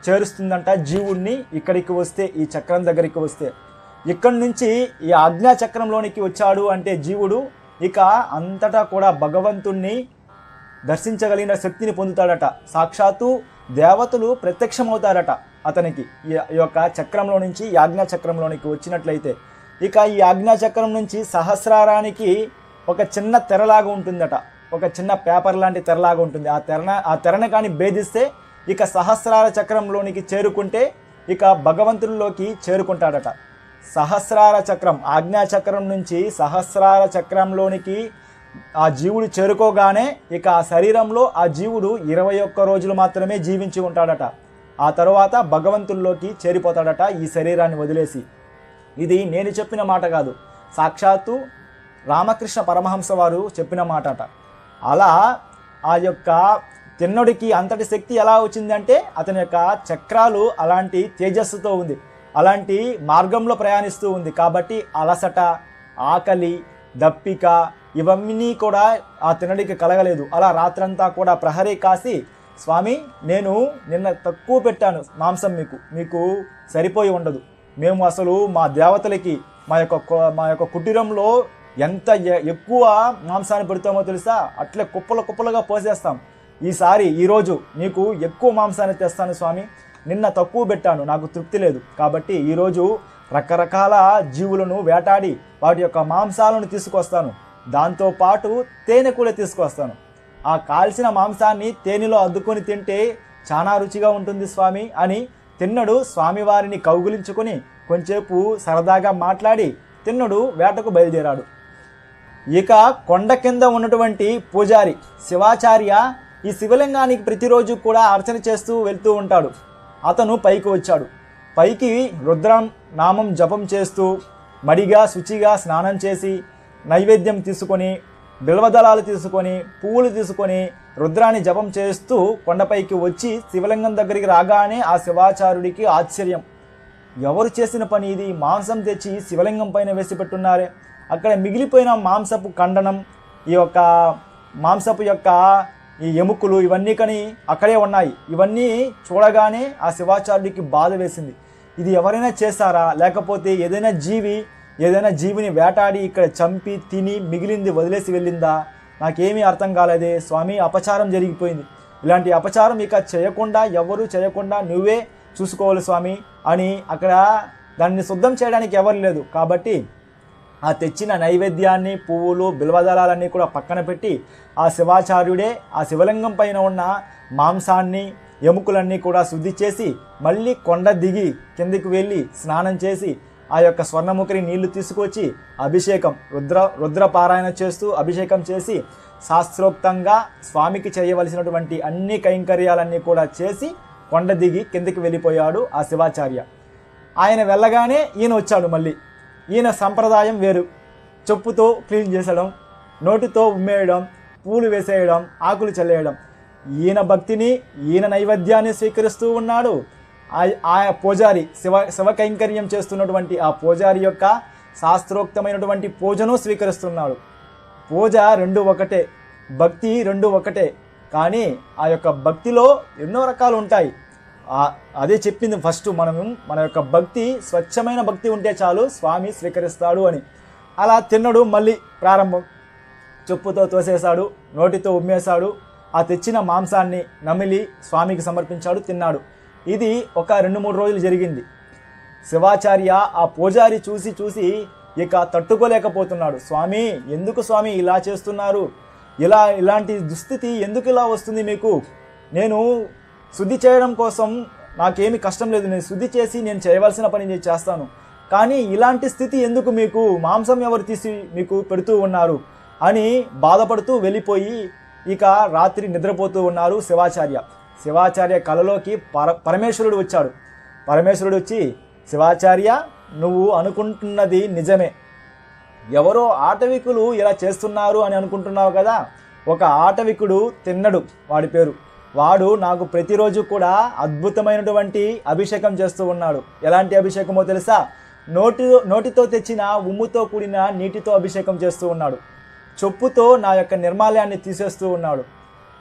చేరుస్తుందంట జీవుడిని ఇక్కడికి వస్తే, ఈ చక్రం దగ్గరికి వస్తే. ఇక్కడి నుంచి ఈ ఆజ్ఞా చక్రంలోనికి వచ్చాడు అంటే జీవుడు ఇక అంతటా కూడా భగవంతుణ్ణి దర్శించగలిగిన శక్తిని పొందుతాడట. సాక్షాత్తు దేవతలు ప్రత్యక్షమవుతారట అతనికి ఈ యొక్క చక్రంలో నుంచి ఈ ఆజ్ఞా చక్రంలోనికి వచ్చినట్లయితే. ఇక ఈ ఆజ్ఞా చక్రం నుంచి సహస్రారానికి ఒక చిన్న తెరలాగా ఉంటుందట, ఒక చిన్న పేపర్ లాంటి తెరలాగా ఉంటుంది. ఆ తెరను కానీ భేదిస్తే ఇక సహస్రార చక్రంలోనికి చేరుకుంటే ఇక భగవంతుడిలోకి చేరుకుంటాడట. సహస్రార చక్రం, ఆజ్ఞాచక్రం నుంచి సహస్రార చక్రంలోనికి ఆ జీవుడు చేరుకోగానే ఇక ఆ శరీరంలో ఆ జీవుడు 21 రోజులు మాత్రమే జీవించి ఉంటాడట. ఆ తర్వాత భగవంతుల్లోకి చేరిపోతాడట ఈ శరీరాన్ని వదిలేసి. ఇది నేను చెప్పిన మాట కాదు, సాక్షాత్తు రామకృష్ణ పరమహంస వారు చెప్పిన మాట అట. అలా ఆ యొక్క తిన్నడికి అంతటి శక్తి ఎలా వచ్చిందంటే అతని యొక్క చక్రాలు అలాంటి తేజస్సుతో ఉంది, అలాంటి మార్గంలో ప్రయాణిస్తూ ఉంది. కాబట్టి అలసట, ఆకలి, దప్పిక ఇవన్నీ కూడా ఆ తిన్నడికి కలగలేదు. అలా రాత్రంతా కూడా ప్రహరీ కాసి, స్వామి నేను నిన్న తక్కువ పెట్టాను మాంసం, మీకు సరిపోయి ఉండదు. మేము అసలు మా దేవతలకి మా యొక్క కుటీరంలో ఎంత ఎక్కువ మాంసాన్ని పెడతామో తెలుసా, అట్లే కుప్పలుగా పోసేస్తాం. ఈరోజు నీకు ఎక్కువ మాంసాన్ని తెస్తాను స్వామి, నిన్న తక్కువ పెట్టాను, నాకు తృప్తి లేదు. కాబట్టి ఈరోజు రకరకాల జీవులను వేటాడి వాటి యొక్క మాంసాలను తీసుకొస్తాను, దాంతోపాటు తేనె కూడా తీసుకొస్తాను. ఆ కాల్చిన మాంసాన్ని తేనెలో అద్దుకొని తింటే చాలా రుచిగా ఉంటుంది స్వామి అని తిన్నడు స్వామివారిని కౌగులించుకొని కొంచెంసేపు సరదాగా మాట్లాడి తిన్నడు వేటకు బయలుదేరాడు. ఇక కొండ కింద ఉన్నటువంటి పూజారి శివాచార్య ఈ శివలింగానికి ప్రతిరోజు కూడా అర్చన చేస్తూ వెళ్తూ ఉంటాడు. అతను పైకి వచ్చాడు. పైకి రుద్రం నామం జపం చేస్తూ మడిగా శుచిగా స్నానం చేసి నైవేద్యం తీసుకొని, బిల్వదళాలు తీసుకొని, పువ్వులు తీసుకొని రుద్రాన్ని జపం చేస్తూ కొండపైకి వచ్చి శివలింగం దగ్గరికి రాగానే ఆ శివాచార్యుడికి ఆశ్చర్యం. ఎవరు చేసిన పని ఇది? మాంసం తెచ్చి శివలింగం పైన వేసి పెట్టున్నారే. అక్కడ మిగిలిపోయిన మాంసపు ఖండనం, ఈ యొక్క మాంసపు యొక్క ఈ ఎముకలు ఇవన్నీ కానీ అక్కడే ఉన్నాయి. ఇవన్నీ చూడగానే ఆ శివాచార్యుడికి బాధ వేసింది. ఇది ఎవరైనా చేశారా, లేకపోతే ఏదైనా జీవిని వేటాడి ఇక్కడ చంపి తిని మిగిలింది వదిలేసి వెళ్ళిందా? నాకేమీ అర్థం కాలేదే స్వామి, అపచారం జరిగిపోయింది. ఇలాంటి అపచారం ఇక ఎవరు చేయకుండా నువ్వే చూసుకోవాలి స్వామి అని అక్కడ దాన్ని శుద్ధం చేయడానికి ఎవరు లేదు. కాబట్టి ఆ తెచ్చిన నైవేద్యాన్ని, పువ్వులు, బిల్వదళాలన్నీ కూడా పక్కన పెట్టి ఆ శివాచార్యుడే ఆ శివలింగం పైన ఉన్న మాంసాన్ని, ఎముకలన్నీ కూడా శుద్ధి చేసి మళ్ళీ కొండ దిగి కిందికి వెళ్ళి స్నానం చేసి ఆ యొక్క స్వర్ణముఖరి నీళ్లు తీసుకొచ్చి అభిషేకం రుద్రపారాయణ చేస్తూ అభిషేకం చేసి శాస్త్రోక్తంగా స్వామికి చేయవలసినటువంటి అన్ని కైంకర్యాలన్నీ కూడా చేసి కొండ దిగి కిందికి వెళ్ళిపోయాడు ఆ శివాచార్య. ఆయన వెళ్ళగానే ఈయన వచ్చాడు. మళ్ళీ ఈయన సంప్రదాయం వేరు. చెప్పుతో క్లీన్ చేసడం, నోటితో ఉమ్మేయడం, పూలు వేసేయడం, ఆకులు చల్లేయడం. ఈయన భక్తిని, ఈయన నైవేద్యాన్ని స్వీకరిస్తూ ఉన్నాడు. ఆ పూజారి శివ కైంకర్యం చేస్తున్నటువంటి ఆ పూజారి యొక్క శాస్త్రోక్తమైనటువంటి పూజను స్వీకరిస్తున్నాడు. పూజ రెండు ఒకటే, భక్తి రెండు ఒకటే. కానీ ఆ యొక్క భక్తిలో ఎన్నో రకాలు ఉంటాయి. అదే చెప్పింది ఫస్ట్, మన యొక్క భక్తి స్వచ్ఛమైన భక్తి ఉంటే చాలు స్వామి స్వీకరిస్తాడు అని. అలా తిన్నడు. మళ్ళీ ప్రారంభం. చెప్పుతో తోసేశాడు, నోటితో ఉమ్మేశాడు. ఆ తెచ్చిన మాంసాన్ని నమిలి స్వామికి సమర్పించాడు, తిన్నాడు. ఇది ఒక 2-3 రోజులు జరిగింది. శివాచార్య ఆ పూజారి చూసి ఇక తట్టుకోలేకపోతున్నాడు. స్వామి, ఎందుకు స్వామి ఇలా చేస్తున్నారు? ఇలాంటి దుస్థితి ఎందుకు ఇలా వస్తుంది మీకు? నేను శుద్ధి చేయడం కోసం నాకేమి కష్టం లేదు, నేను శుద్ధి చేసి నేను చేయవలసిన పని నేను చేస్తాను. కానీ ఇలాంటి స్థితి ఎందుకు మీకు? మాంసం ఎవరు తీసి మీకు పెడుతూ ఉన్నారు అని బాధపడుతూ వెళ్ళిపోయి ఇక రాత్రి నిద్రపోతూ ఉన్నారు శివాచార్య కలలోకి పరమేశ్వరుడు వచ్చాడు. పరమేశ్వరుడు వచ్చి, శివాచార్య, నువ్వు అనుకుంటున్నది నిజమే. ఎవరో ఆటవికులు ఇలా చేస్తున్నారు అని అనుకుంటున్నావు కదా. ఒక ఆటవికుడు తిన్నడు, వాడి పేరు. వాడు నాకు ప్రతిరోజు కూడా అద్భుతమైనటువంటి అభిషేకం చేస్తూ ఉన్నాడు. ఎలాంటి అభిషేకమో తెలుసా? నోటితో తెచ్చిన ఉమ్ముతో కూడిన నీటితో అభిషేకం చేస్తూ ఉన్నాడు. చొప్పుతో నా యొక్క నిర్మాల్యాన్ని తీసేస్తూ ఉన్నాడు.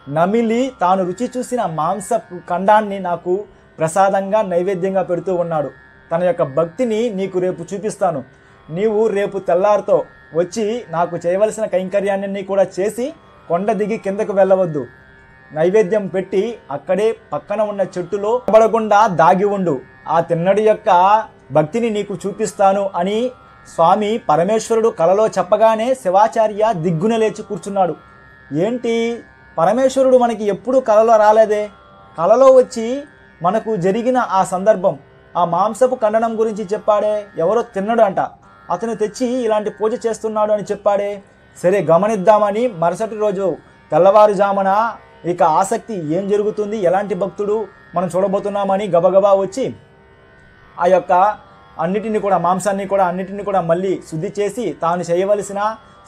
నమిలి తాను రుచి చూసిన మాంస ఖండాన్ని నాకు ప్రసాదంగా నైవేద్యంగా పెడుతూ ఉన్నాడు. తన యొక్క భక్తిని నీకు రేపు చూపిస్తాను. నీవు రేపు తెల్లారితో వచ్చి నాకు చేయవలసిన కైంకర్యాన్ని కూడా చేసి కొండ దిగి కిందకు వెళ్ళవద్దు. నైవేద్యం పెట్టి అక్కడే పక్కన ఉన్న చెట్టులో పడకుండా దాగి ఉండు. ఆ తిన్నడి యొక్క భక్తిని నీకు చూపిస్తాను అని స్వామి పరమేశ్వరుడు కలలో చెప్పగానే శివాచార్య దిగ్గున లేచి కూర్చున్నాడు. ఏంటి, పరమేశ్వరుడు మనకి ఎప్పుడు కలలో రాలేదే? కలలో వచ్చి మనకు జరిగిన ఆ సందర్భం, ఆ మాంసపు ఖండనం గురించి చెప్పాడే, ఎవరో తిన్నడు అంట, అతను తెచ్చి ఇలాంటి పూజ చేస్తున్నాడు అని చెప్పాడే. సరే గమనిద్దామని మరుసటి రోజు తెల్లవారుజామున ఇక ఆసక్తి ఏం జరుగుతుంది, ఎలాంటి భక్తుడు మనం చూడబోతున్నామని గబగబా వచ్చి ఆ యొక్క అన్నిటిని కూడా మాంసాన్ని కూడా అన్నిటిని కూడా మళ్ళీ శుద్ధి చేసి తాను చేయవలసిన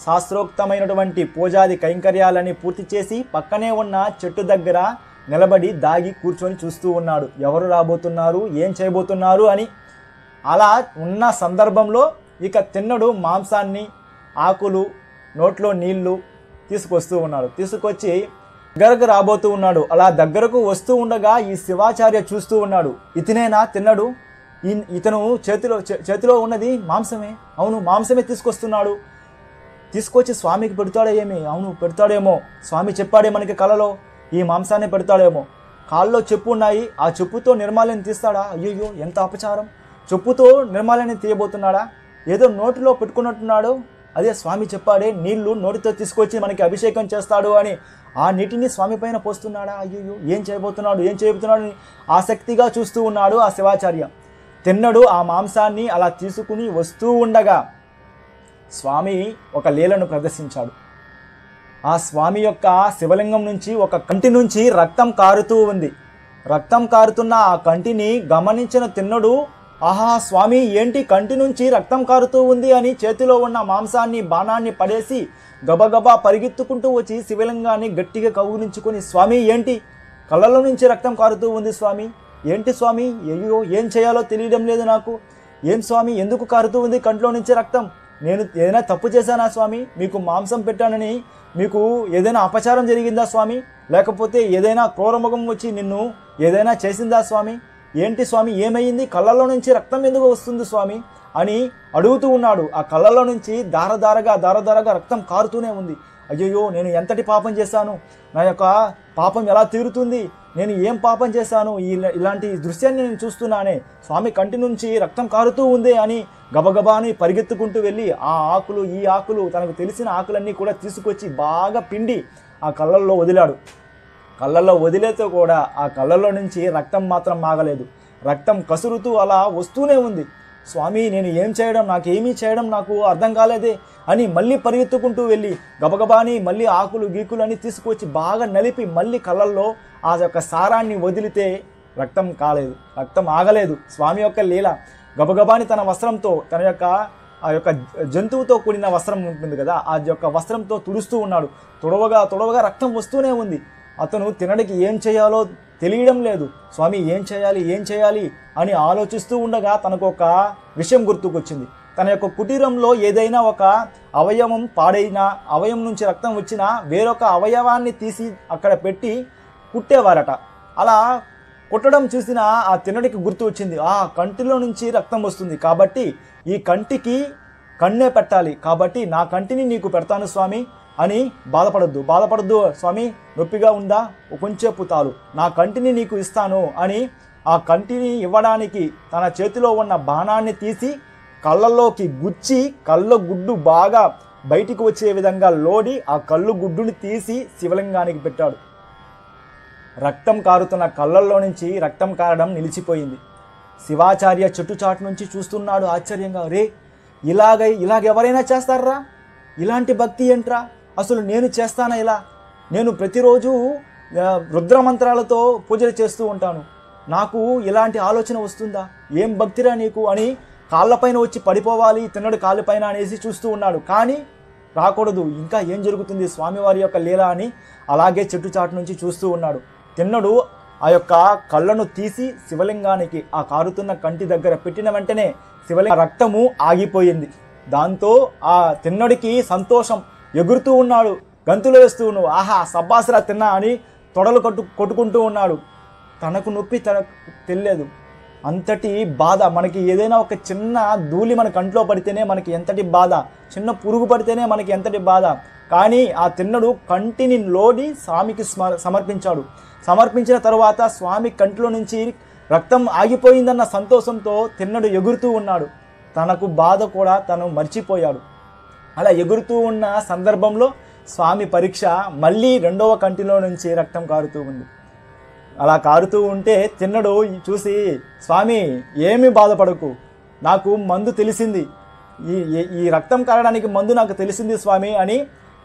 శాస్త్రోక్తమైనటువంటి పూజాది కైంకర్యాలని పూర్తి చేసి పక్కనే ఉన్న చెట్టు దగ్గర నిలబడి దాగి కూర్చొని చూస్తూ ఉన్నాడు, ఎవరు రాబోతున్నారు, ఏం చేయబోతున్నారు అని. అలా ఉన్న సందర్భంలో ఇక తిన్నడు మాంసాన్ని, ఆకులు, నోట్లో నీళ్లు తీసుకొస్తూ ఉన్నాడు. తీసుకొచ్చి దగ్గరకు రాబోతూ ఉన్నాడు. అలా దగ్గరకు వస్తూ ఉండగా ఈ శివాచార్య చూస్తూ ఉన్నాడు, ఇతనేనా తిన్నడు, ఇతను చేతిలో ఉన్నది మాంసమే, అవును మాంసమే తీసుకొస్తున్నాడు, తీసుకొచ్చి స్వామికి పెడతాడో ఏమి, అవును పెడతాడేమో, స్వామి చెప్పాడే మనకి కలలో ఈ మాంసాన్ని పెడతాడేమో. కాళ్ళలో చెప్పు ఉన్నాయి, ఆ చెప్పుతో నిర్మాల్యం తీస్తాడా, అయ్యయ్యో ఎంత అపచారం, చెప్పుతో నిర్మాల్యాన్ని తీయబోతున్నాడా, ఏదో నోటిలో పెట్టుకున్నట్టున్నాడు, అదే స్వామి చెప్పాడే నీళ్లు నోటితో తీసుకొచ్చి మనకి అభిషేకం చేస్తాడు అని ఆ నీటిని స్వామి పైన పోస్తున్నాడా, అయ్యయ్యో ఏం చేయబోతున్నాడు అని ఆసక్తిగా చూస్తూ ఉన్నాడు ఆ శివాచార్య. తిన్నడు ఆ మాంసాన్ని అలా తీసుకుని వస్తూ ఉండగా స్వామి ఒక లీలను ప్రదర్శించాడు. ఆ స్వామి యొక్క శివలింగం నుంచి ఒక కంటి నుంచి రక్తం కారుతూ ఉంది. రక్తం కారుతున్న ఆ కంటిని గమనించిన తిన్నడు, ఆహా స్వామి ఏంటి కంటి నుంచి రక్తం కారుతూ ఉంది అని చేతిలో ఉన్న మాంసాన్ని బాణాన్ని పడేసి గబగబా పరిగెత్తుకుంటూ వచ్చి శివలింగాన్ని గట్టిగా కౌగిలించుకొని, స్వామి ఏంటి కళ్ళలో నుంచి రక్తం కారుతూ ఉంది స్వామి, ఏంటి స్వామి, అయ్యో ఏం చేయాలో తెలియడం లేదు నాకు, ఏం స్వామి ఎందుకు కారుతూ ఉంది కంట్లో నుంచి రక్తం, నేను ఏదైనా తప్పు చేశానా స్వామి, మీకు మాంసం పెట్టానని మీకు ఏదైనా అపచారం జరిగిందా స్వామి, లేకపోతే ఏదైనా క్రూరముఖం వచ్చి నిన్ను ఏదైనా చేసిందా స్వామి, ఏంటి స్వామి ఏమైంది, కళ్ళల్లో నుంచి రక్తం ఎందుకు వస్తుంది స్వామి అని అడుగుతూ ఉన్నాడు. ఆ కళ్ళల్లో నుంచి దారదారగా రక్తం కారుతూనే ఉంది. అయ్యయ్యో నేను ఎంతటి పాపం చేశాను, నా యొక్క పాపం ఎలా తీరుతుంది, నేను ఏం పాపం చేశాను, ఇలాంటి దృశ్యాన్ని నేను చూస్తున్నానే, స్వామి కంటి నుంచి రక్తం కారుతూ ఉంది అని గబగబాని పరిగెత్తుకుంటూ వెళ్ళి ఆ ఆకులు ఈ ఆకులు తనకు తెలిసిన ఆకులన్నీ కూడా తీసుకొచ్చి బాగా పిండి ఆ కళ్ళల్లో వదిలాడు. కళ్ళల్లో వదిలేతో కూడా ఆ కళ్ళల్లో నుంచి రక్తం మాత్రం ఆగలేదు, రక్తం కసురుతూ అలా వస్తూనే ఉంది. స్వామి నేను ఏం చేయడం, నాకేమీ చేయడం నాకు అర్థం కాలేదే అని మళ్ళీ పరిగెత్తుకుంటూ వెళ్ళి గబగబాని మళ్ళీ ఆకులు గీకులు అని తీసుకొచ్చి బాగా నలిపి మళ్ళీ కళ్ళల్లో ఆ యొక్క సారాన్ని వదిలితే రక్తం కాలేదు, రక్తం ఆగలేదు. స్వామి యొక్క లీల. గబగబాని తన వస్త్రంతో తన యొక్క ఆ యొక్క జంతువుతో కూడిన వస్త్రం ఉంటుంది కదా, ఆ యొక్క వస్త్రంతో తుడుస్తూ ఉన్నాడు. తుడవగా రక్తం వస్తూనే ఉంది. అతను తినడానికి ఏం చేయాలో తెలియడం లేదు. స్వామి ఏం చేయాలి అని ఆలోచిస్తూ ఉండగా తనకు ఒక విషయం గుర్తుకొచ్చింది. తన యొక్క కుటీరంలో ఏదైనా ఒక అవయవం పాడైనా, అవయవం నుంచి రక్తం వచ్చినా వేరొక అవయవాన్ని తీసి అక్కడ పెట్టి కుట్టేవారట. అలా కుట్టడం చూసిన ఆ తిన్నడికి గుర్తు వచ్చింది, ఆ కంటిలో నుంచి రక్తం వస్తుంది కాబట్టి ఈ కంటికి కన్నే పెట్టాలి, కాబట్టి నా కంటిని నీకు పెడతాను స్వామి అని బాధపడద్దు స్వామి, నొప్పిగా ఉందా కొంచెంపు తాలు, నా కంటిని నీకు ఇస్తాను అని ఆ కంటిని ఇవ్వడానికి తన చేతిలో ఉన్న బాణాన్ని తీసి కళ్ళల్లోకి గుచ్చి కళ్ళ గుడ్డు బాగా బయటికి వచ్చే విధంగా లోడి ఆ కళ్ళు గుడ్డుని తీసి శివలింగానికి పెట్టాడు. రక్తం కారుతున్న కళ్ళల్లో నుంచి రక్తం కారడం నిలిచిపోయింది. శివాచార్య చెట్టుచాటు నుంచి చూస్తున్నాడు ఆశ్చర్యంగా, రే ఇలాగెవరైనా చేస్తారా, ఇలాంటి భక్తి ఏంట్రా, అసలు నేను చేస్తానా ఇలా, నేను ప్రతిరోజు రుద్రమంత్రాలతో పూజలు చేస్తూ ఉంటాను, నాకు ఇలాంటి ఆలోచన వస్తుందా, ఏం భక్తిరా నీకు అని కాళ్ళపైన వచ్చి పడిపోవాలి తిన్నడు కాళ్ళపైన అనేసి చూస్తూ ఉన్నాడు. కానీ రాకూడదు, ఇంకా ఏం జరుగుతుంది స్వామివారి యొక్క లీల అని అలాగే చెట్టుచాటు నుంచి చూస్తూ ఉన్నాడు. తిన్నడు ఆ యొక్క కళ్ళను తీసి శివలింగానికి ఆ కారుతున్న కంటి దగ్గర పెట్టిన వెంటనే శివలింగ రక్తము ఆగిపోయింది. దాంతో ఆ తిన్నడికి సంతోషం, ఎగురుతూ ఉన్నాడు, గంతులు వేస్తూ ఉన్నాడు, ఆహా సబ్బాసరా తిన్నా అని తొడలు కొట్టుకుంటూ ఉన్నాడు. తనకు నొప్పి తనకు తెలియలేదు. అంతటి బాధ, మనకి ఏదైనా ఒక చిన్న ధూళి మన కంట్లో పడితేనే మనకి ఎంతటి బాధ, చిన్న పురుగు పడితేనే మనకి ఎంతటి బాధ. కానీ ఆ తిన్నడు కంటిని లోడి స్వామికి సమర్పించాడు. సమర్పించిన తరువాత స్వామి కంటిలో నుంచి రక్తం ఆగిపోయిందన్న సంతోషంతో తిన్నడు ఎగురుతూ ఉన్నాడు. తనకు బాధ కూడా తను మర్చిపోయాడు. అలా ఎగురుతూ ఉన్న సందర్భంలో స్వామి పరీక్ష, మళ్ళీ రెండవ కంటిలో నుంచి రక్తం కారుతూ ఉంది. అలా కారుతూ ఉంటే తిన్నడు చూసి, స్వామి ఏమీ బాధపడకు, నాకు మందు తెలిసింది, ఈ రక్తం కారడానికి మందు నాకు తెలిసింది స్వామి అని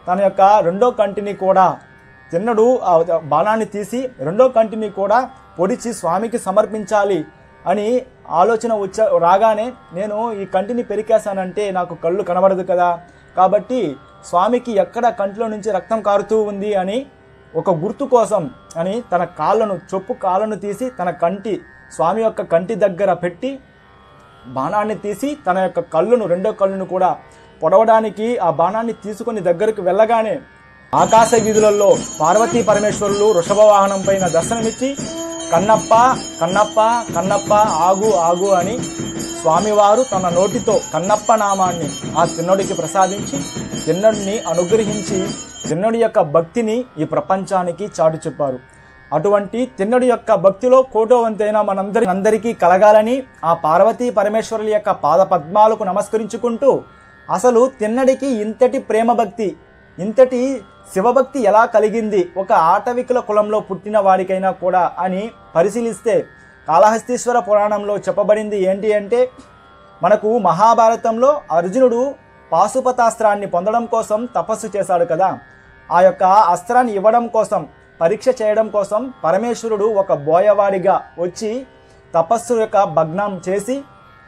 తన యొక్క రెండో కంటిని కూడా తిన్నడు ఆ బాణాన్ని తీసి రెండో కంటిని కూడా పొడిచి స్వామికి సమర్పించాలి అని ఆలోచన రాగానే, నేను ఈ కంటిని పెరికేశానంటే నాకు కళ్ళు కనబడదు కదా, కాబట్టి స్వామికి ఎక్కడ కంటిలో నుంచి రక్తం కారుతూ ఉంది అని ఒక గుర్తు కోసం అని తన చొప్పు కాళ్ళను తీసి తన స్వామి యొక్క కంటి దగ్గర పెట్టి బాణాన్ని తీసి తన యొక్క రెండో కళ్ళును కూడా పొడవడానికి ఆ బాణాన్ని తీసుకుని దగ్గరకు వెళ్ళగానే ఆకాశ వీధులలో పార్వతీ పరమేశ్వరులు వృషభ వాహనం పైన దర్శనమిచ్చి, కన్నప్ప కన్నప్ప కన్నప్ప ఆగు ఆగు అని స్వామివారు తన నోటితో కన్నప్ప నామాన్ని ఆ తిన్నడికి ప్రసాదించి తిన్నడిని అనుగ్రహించి తిన్నడి యొక్క భక్తిని ఈ ప్రపంచానికి చాటు చెప్పారు. అటువంటి తిన్నడి యొక్క భక్తిలో కోటవంతైన మనందరికీ కలగాలని ఆ పార్వతీ పరమేశ్వరుల యొక్క పాద పద్మాలకు నమస్కరించుకుంటూ, అసలు తిన్నడికి ఇంతటి ప్రేమ భక్తి, ఇంతటి శివభక్తి ఎలా కలిగింది ఒక ఆటవికుల కులంలో పుట్టిన వాడికైనా కూడా అని పరిశీలిస్తే కాళహస్తీశ్వర పురాణంలో చెప్పబడింది ఏంటి అంటే, మనకు మహాభారతంలో అర్జునుడు పాశుపతాస్త్రాన్ని పొందడం కోసం తపస్సు చేశాడు కదా, ఆ యొక్క అస్త్రాన్ని ఇవ్వడం కోసం పరీక్ష చేయడం కోసం పరమేశ్వరుడు ఒక బోయవాడిగా వచ్చి తపస్సు యొక్క భగ్నం చేసి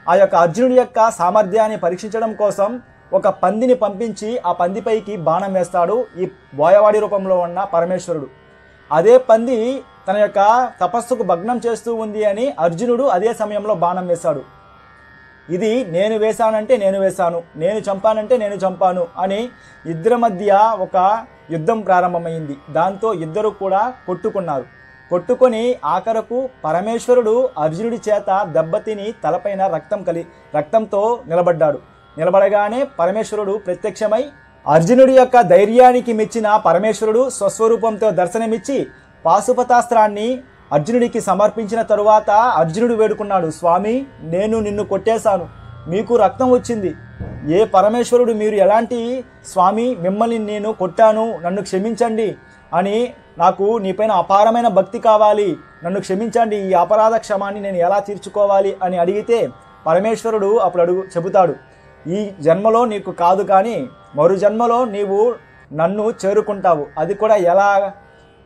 ఆ యొక్క అర్జునుడి యొక్క సామర్థ్యాన్ని పరీక్షించడం కోసం ఒక పందిని పంపించి ఆ పందిపైకి బాణం వేస్తాడు ఈ బోయవాడి రూపంలో ఉన్న పరమేశ్వరుడు. అదే పంది తన యొక్క తపస్సుకు భగ్నం చేస్తూ ఉంది అని అర్జునుడు అదే సమయంలో బాణం వేశాడు. ఇది నేను వేశానంటే నేను వేశాను, నేను చంపానంటే నేను చంపాను అని ఇద్దరి మధ్య ఒక యుద్ధం ప్రారంభమైంది. దాంతో ఇద్దరు కూడా కొట్టుకొని ఆఖరకు పరమేశ్వరుడు అర్జునుడి చేత దెబ్బతిని తలపైన రక్తంతో నిలబడగానే పరమేశ్వరుడు ప్రత్యక్షమై అర్జునుడి యొక్క ధైర్యానికి మెచ్చిన పరమేశ్వరుడు స్వస్వరూపంతో దర్శనమిచ్చి పాశుపతాస్త్రాన్ని అర్జునుడికి సమర్పించిన తరువాత అర్జునుడు వేడుకున్నాడు, స్వామి నేను నిన్ను కొట్టేశాను, మీకు రక్తం వచ్చింది, ఏ పరమేశ్వరుడు మీరు ఎలాంటి స్వామి, మిమ్మల్ని నేను కొట్టాను, నన్ను క్షమించండి అని, నాకు నీపైన అపారమైన భక్తి కావాలి, నన్ను క్షమించండి, ఈ అపరాధ క్షమాన్ని నేను ఎలా తీర్చుకోవాలి అని అడిగితే పరమేశ్వరుడు అప్పుడు చెబుతాడు, ఈ జన్మలో నీకు కాదు కానీ మరు జన్మలో నీవు నన్ను చేరుకుంటావు, అది కూడా ఎలా,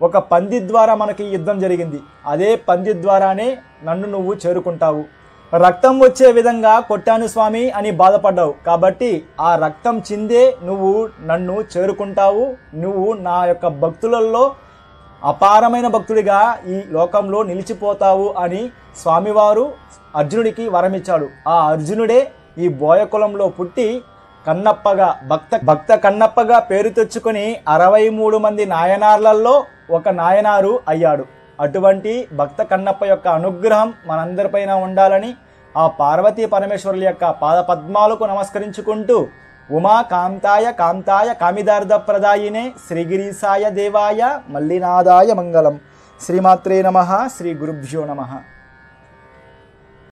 ఒక పంది ద్వారా మనకి యుద్ధం జరిగింది, అదే పంది ద్వారానే నన్ను నువ్వు చేరుకుంటావు, రక్తం వచ్చే విధంగా కొట్టాను స్వామి అని బాధపడ్డావు, కాబట్టి ఆ రక్తం చిందే నువ్వు నన్ను చేరుకుంటావు, నువ్వు నా యొక్క భక్తులలో అపారమైన భక్తుడిగా ఈ లోకంలో నిలిచిపోతావు అని స్వామివారు అర్జునుడికి వరమిచ్చాడు. ఆ అర్జునుడే ఈ బోయకులంలో పుట్టి కన్నప్పగా భక్త కన్నప్పగా పేరు తెచ్చుకొని 63 మంది నాయనార్లలో ఒక నాయనారు అయ్యాడు. అటువంటి భక్త కన్నప్ప యొక్క అనుగ్రహం మనందరిపైన ఉండాలని ఆ పార్వతీ పరమేశ్వరుల యొక్క పాద పద్మాలకు నమస్కరించుకుంటూ, ఉమా కాంతాయ కాంతాయ కామిదార్థ ప్రదాయినే శ్రీగిరీసాయ దేవాయ మల్లినాదాయ మంగళం. శ్రీమాత్రే నమః. శ్రీ గురుభ్యో నమః.